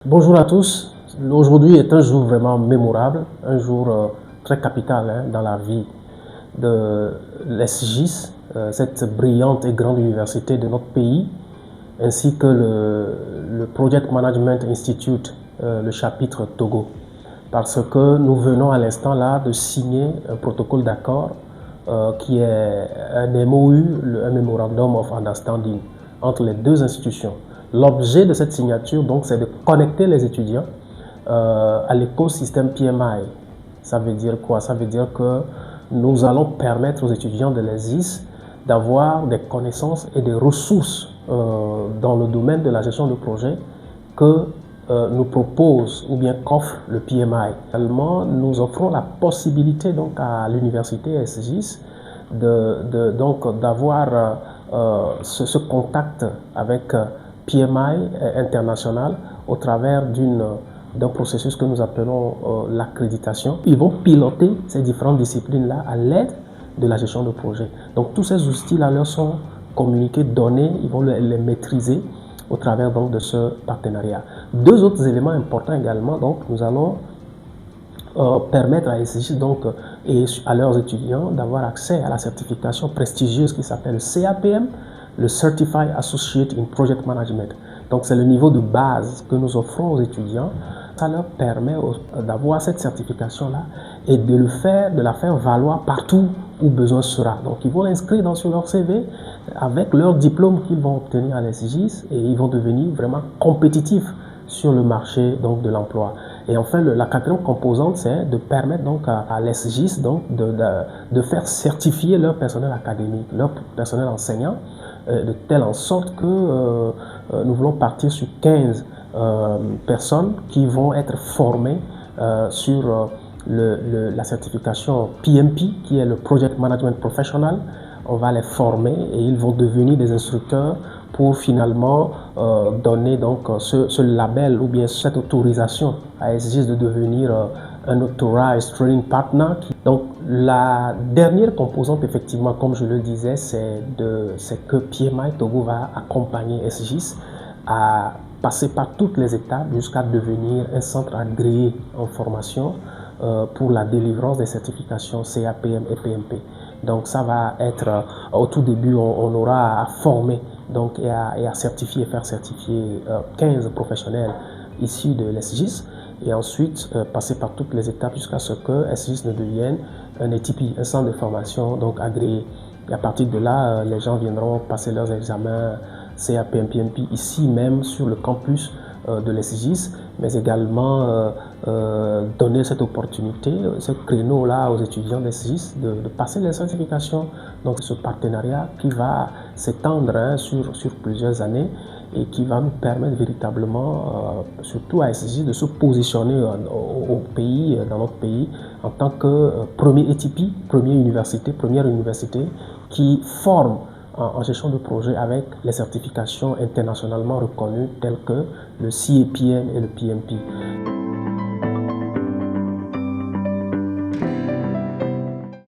Bonjour à tous. Aujourd'hui est un jour vraiment mémorable, un jour très capital dans la vie de l'SGIS, cette brillante et grande université de notre pays, ainsi que le Project Management Institute, le chapitre Togo. Parce que nous venons à l'instant là de signer un protocole d'accord qui est un MOU, un Memorandum of Understanding entre les deux institutions. L'objet de cette signature, donc, c'est de connecter les étudiants à l'écosystème PMI. Ça veut dire quoi? Ça veut dire que nous allons permettre aux étudiants de l'ESGIS d'avoir des connaissances et des ressources dans le domaine de la gestion de projet que nous propose ou bien qu'offre le PMI. Également, nous offrons la possibilité donc à l'université SGIS d'avoir ce contact avec PMI international au travers d'un processus que nous appelons l'accréditation. Ils vont piloter ces différentes disciplines-là à l'aide de la gestion de projet. Donc tous ces outils-là leur sont communiqués, donnés, ils vont les maîtriser au travers donc de ce partenariat. Deux autres éléments importants également, donc nous allons permettre à SGIS donc et à leurs étudiants d'avoir accès à la certification prestigieuse qui s'appelle le CAPM, le Certified Associate in Project Management. Donc c'est le niveau de base que nous offrons aux étudiants. Ça leur permet d'avoir cette certification-là et de la faire valoir partout où besoin sera. Donc ils vont l'inscrire sur leur CV avec leur diplôme qu'ils vont obtenir à l'SGIS et ils vont devenir vraiment compétitifs sur le marché donc, de l'emploi. Et enfin, la quatrième composante, c'est de permettre donc à l'SGIS donc, de faire certifier leur personnel académique, leur personnel enseignant, de telle en sorte que nous voulons partir sur 15 personnes qui vont être formées sur la certification PMP, qui est le Project Management Professional. On va les former et ils vont devenir des instructeurs pour finalement donner donc ce label ou bien cette autorisation à SGIS de devenir un Authorized Training Partner. Donc la dernière composante, effectivement, comme je le disais, c'est que PMI Togo va accompagner SGIS à passer par toutes les étapes jusqu'à devenir un centre agréé en formation pour la délivrance des certifications CAPM et PMP. Donc ça va être, au tout début, on aura à former donc, et à certifier, faire certifier 15 professionnels issus de l'SGIS et ensuite passer par toutes les étapes jusqu'à ce que SGIS ne devienne un ETP, un centre de formation donc agréé. Et à partir de là, les gens viendront passer leurs examens CAPM, PMP ici même sur le campus de l'SGIS, mais également donner cette opportunité, ce créneau-là aux étudiants d'SGIS de passer les certifications. Donc ce partenariat qui va s'étendre sur plusieurs années et qui va nous permettre véritablement, surtout à SGIS, de se positionner au pays, dans notre pays, en tant que premier ETP, première université qui forme en gestion de projet avec les certifications internationalement reconnues telles que le CAPM et le PMP.